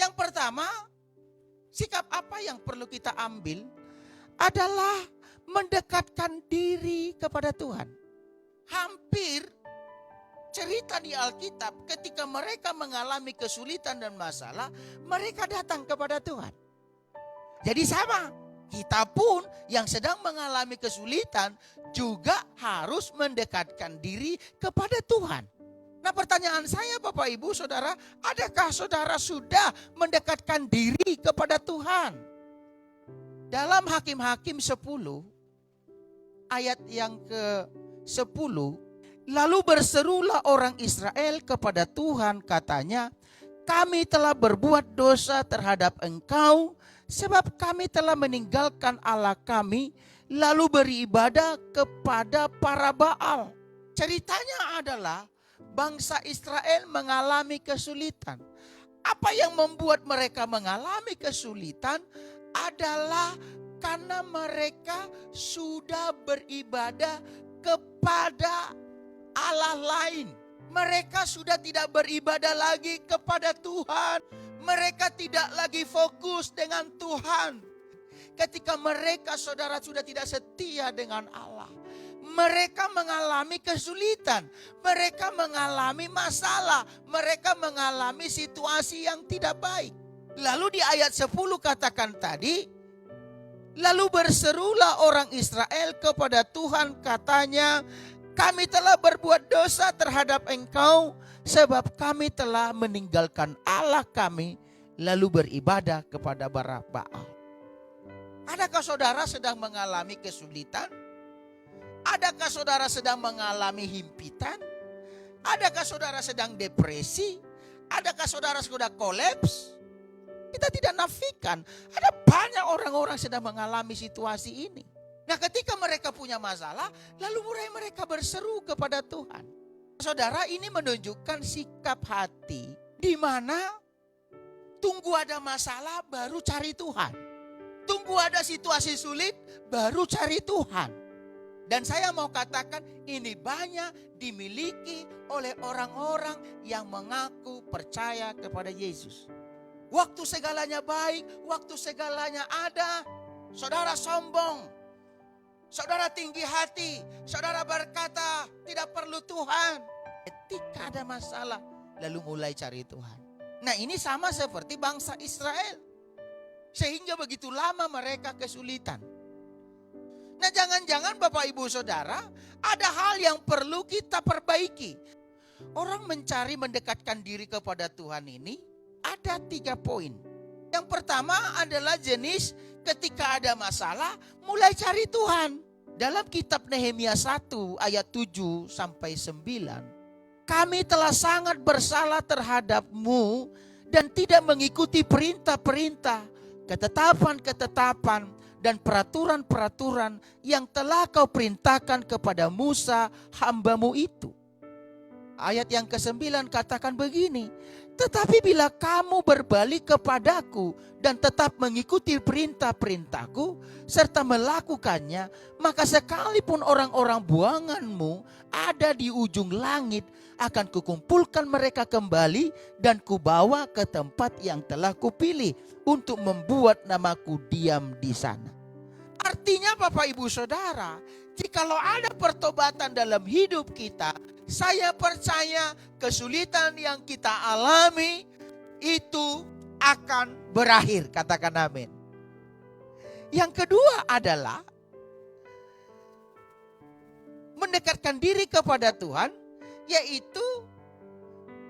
Yang pertama, sikap apa yang perlu kita ambil adalah mendekatkan diri kepada Tuhan. Hampir cerita di Alkitab ketika mereka mengalami kesulitan dan masalah, mereka datang kepada Tuhan. Jadi sama, kita pun yang sedang mengalami kesulitan juga harus mendekatkan diri kepada Tuhan. Nah, pertanyaan saya Bapak Ibu Saudara, adakah saudara sudah mendekatkan diri kepada Tuhan? Dalam Hakim-Hakim 10 ayat yang ke-10, lalu berserulah orang Israel kepada Tuhan, katanya, kami telah berbuat dosa terhadap Engkau, sebab kami telah meninggalkan Allah kami, lalu beribadah kepada para Baal. Ceritanya adalah bangsa Israel mengalami kesulitan. Apa yang membuat mereka mengalami kesulitan adalah karena mereka sudah beribadah kepada Allah lain. Mereka sudah tidak beribadah lagi kepada Tuhan. Mereka tidak lagi fokus dengan Tuhan. Ketika mereka saudara sudah tidak setia dengan Allah, mereka mengalami kesulitan, mereka mengalami masalah, mereka mengalami situasi yang tidak baik. Lalu di ayat 10 katakan tadi, lalu berserulah orang Israel kepada Tuhan, katanya, kami telah berbuat dosa terhadap Engkau, sebab kami telah meninggalkan Allah kami, lalu beribadah kepada para Baal. Adakah saudara sedang mengalami kesulitan? Adakah saudara sedang mengalami himpitan? Adakah saudara sedang depresi? Adakah saudara sudah kolaps? Kita tidak nafikan, ada banyak orang-orang sedang mengalami situasi ini. Nah, ketika mereka punya masalah, lalu mulai mereka berseru kepada Tuhan. Saudara, ini menunjukkan sikap hati di mana tunggu ada masalah baru cari Tuhan. Tunggu ada situasi sulit baru cari Tuhan. Dan saya mau katakan ini banyak dimiliki oleh orang-orang yang mengaku percaya kepada Yesus. Waktu segalanya baik, waktu segalanya ada, saudara sombong, saudara tinggi hati, saudara berkata tidak perlu Tuhan. Ketika ada masalah, lalu mulai cari Tuhan. Nah, ini sama seperti bangsa Israel. Sehingga begitu lama mereka kesulitan. Nah, jangan-jangan Bapak Ibu Saudara, ada hal yang perlu kita perbaiki. Orang mencari mendekatkan diri kepada Tuhan ini ada 3 poin. Yang pertama adalah jenis ketika ada masalah mulai cari Tuhan. Dalam kitab Nehemia 1 ayat 7 sampai 9. Kami telah sangat bersalah terhadap-Mu dan tidak mengikuti perintah-perintah, ketetapan-ketetapan dan peraturan-peraturan yang telah Kau perintahkan kepada Musa hamba-Mu itu. Ayat yang ke-9 katakan begini, tetapi bila kamu berbalik kepadaku dan tetap mengikuti perintah-perintahku serta melakukannya, maka sekalipun orang-orang buanganmu ada di ujung langit, akan kukumpulkan mereka kembali dan kubawa ke tempat yang telah kupilih untuk membuat namaku diam di sana. Artinya Bapak Ibu Saudara, jikalau ada pertobatan dalam hidup kita, saya percaya kesulitan yang kita alami itu akan berakhir. Katakan amin. Yang kedua adalah mendekatkan diri kepada Tuhan, yaitu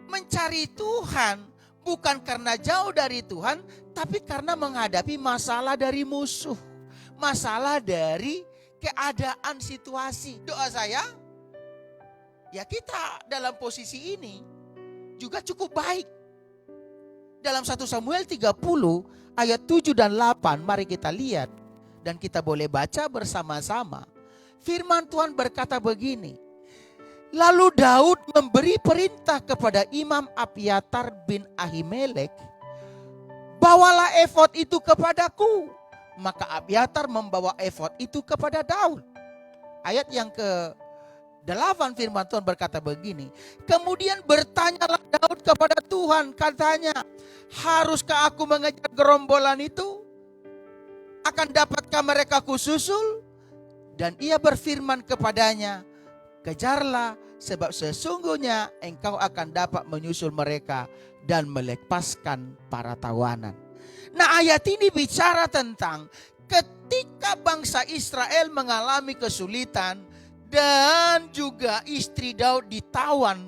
mencari Tuhan bukan karena jauh dari Tuhan, tapi karena menghadapi masalah dari musuh, masalah dari keadaan situasi. Doa saya, ya kita dalam posisi ini juga cukup baik. Dalam 1 Samuel 30 ayat 7 dan 8 mari kita lihat dan kita boleh baca bersama-sama. Firman Tuhan berkata begini, lalu Daud memberi perintah kepada Imam Abiatar bin Ahimelek, bawalah efod itu kepadaku. Maka Abiatar membawa efod itu kepada Daud. Ayat yang 8 firman Tuhan berkata begini. Kemudian bertanyalah Daud kepada Tuhan, katanya, haruskah aku mengejar gerombolan itu? Akan dapatkah mereka kususul? Dan ia berfirman kepadanya, kejarlah, sebab sesungguhnya engkau akan dapat menyusul mereka dan melepaskan para tawanan. Nah, ayat ini bicara tentang ketika bangsa Israel mengalami kesulitan dan juga istri Daud ditawan.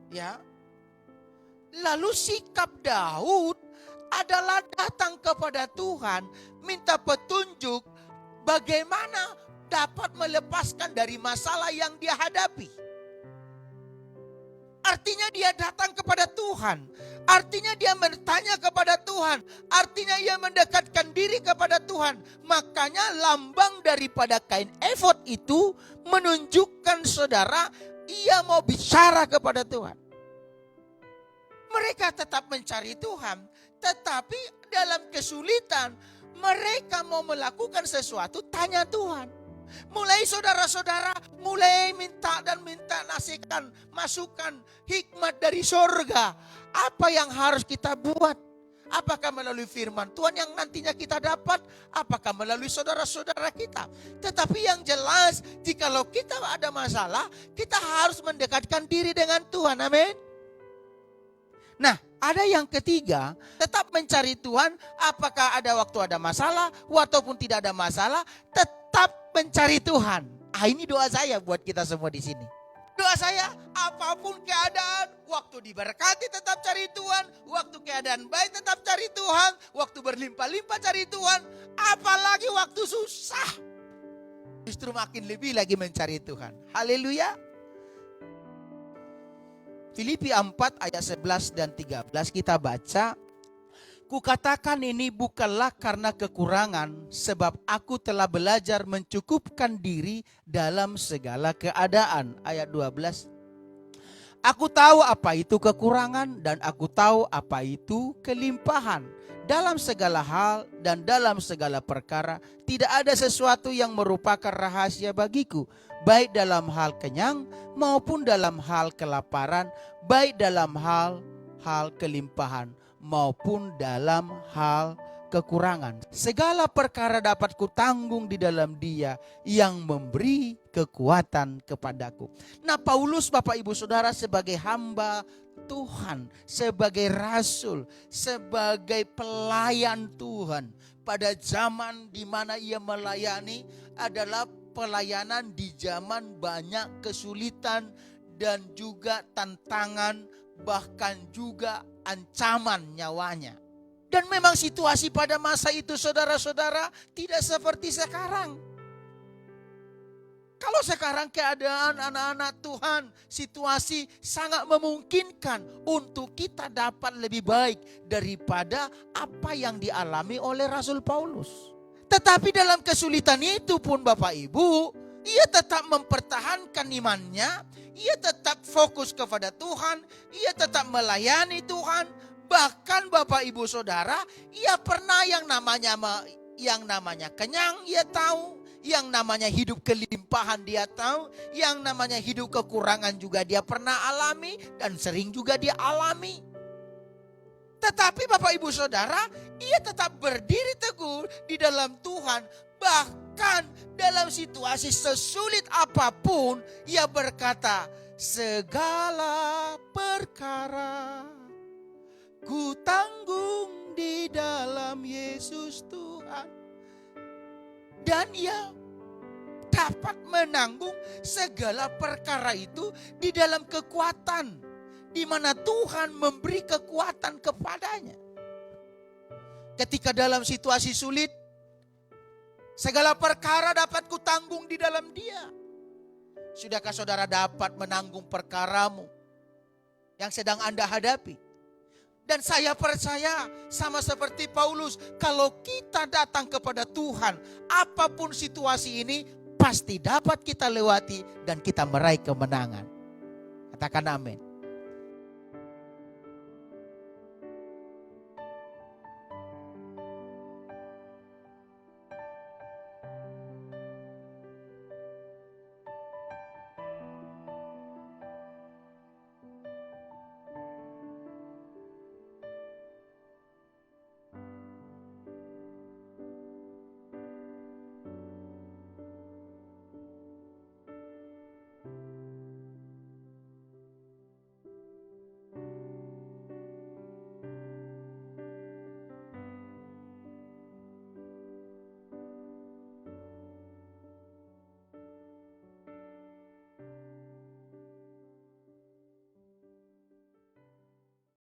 Ya. Lalu sikap Daud adalah datang kepada Tuhan, minta petunjuk bagaimana dapat melepaskan dari masalah yang dia hadapi. Artinya dia datang kepada Tuhan. Artinya dia bertanya kepada Tuhan. Artinya ia mendekatkan diri kepada Tuhan. Makanya lambang daripada kain efod itu menunjukkan saudara, ia mau bicara kepada Tuhan. Mereka tetap mencari Tuhan. Tetapi dalam kesulitan, mereka mau melakukan sesuatu, tanya Tuhan. Mulai saudara-saudara, mulai minta nasihatkan, masukan, hikmat dari surga. Apa yang harus kita buat? Apakah melalui firman Tuhan yang nantinya kita dapat? Apakah melalui saudara-saudara kita? Tetapi yang jelas, jikalau kita ada masalah, kita harus mendekatkan diri dengan Tuhan. Amin. Nah, ada yang ketiga, tetap mencari Tuhan. Apakah ada waktu ada masalah, ataupun tidak ada masalah, tetap mencari Tuhan. Ini doa saya buat kita semua di sini. Doa saya, apapun keadaan, waktu diberkati tetap cari Tuhan, waktu keadaan baik tetap cari Tuhan, waktu berlimpah-limpah cari Tuhan, apalagi waktu susah, justru makin lebih lagi mencari Tuhan. Haleluya. Filipi 4 ayat 11 dan 13 kita baca. Kukatakan ini bukanlah karena kekurangan, sebab aku telah belajar mencukupkan diri dalam segala keadaan. Ayat 12. Aku tahu apa itu kekurangan dan aku tahu apa itu kelimpahan. Dalam segala hal dan dalam segala perkara tidak ada sesuatu yang merupakan rahasia bagiku. Baik dalam hal kenyang maupun dalam hal kelaparan, baik dalam hal kelimpahan maupun dalam hal kekurangan. Segala perkara dapat kutanggung di dalam Dia yang memberi kekuatan kepadaku. Nah, Paulus, Bapak Ibu Saudara, sebagai hamba Tuhan, sebagai rasul, sebagai pelayan Tuhan, pada zaman di mana ia melayani adalah pelayanan di zaman banyak kesulitan dan juga tantangan, bahkan juga ancaman nyawanya. Dan memang situasi pada masa itu, saudara-saudara, tidak seperti sekarang. Kalau sekarang keadaan anak-anak Tuhan, situasi sangat memungkinkan untuk kita dapat lebih baik daripada apa yang dialami oleh Rasul Paulus. Tetapi dalam kesulitan itu pun Bapak Ibu, ia tetap mempertahankan imannya, ia tetap fokus kepada Tuhan, ia tetap melayani Tuhan. Bahkan Bapak Ibu Saudara, ia pernah yang namanya kenyang ia tahu, yang namanya hidup kelimpahan dia tahu, yang namanya hidup kekurangan juga dia pernah alami dan sering juga dia alami. Tetapi Bapak Ibu Saudara, ia tetap berdiri teguh di dalam Tuhan. Bahkan dalam situasi sesulit apapun, ia berkata, segala perkara ku tanggung di dalam Yesus Tuhan. Dan ia dapat menanggung segala perkara itu di dalam kekuatan, di mana Tuhan memberi kekuatan kepadanya. Ketika dalam situasi sulit, segala perkara dapat kutanggung di dalam Dia. Sudahkah saudara dapat menanggung perkaramu yang sedang Anda hadapi? Dan saya percaya sama seperti Paulus, kalau kita datang kepada Tuhan, apapun situasi ini pasti dapat kita lewati dan kita meraih kemenangan. Katakan amin.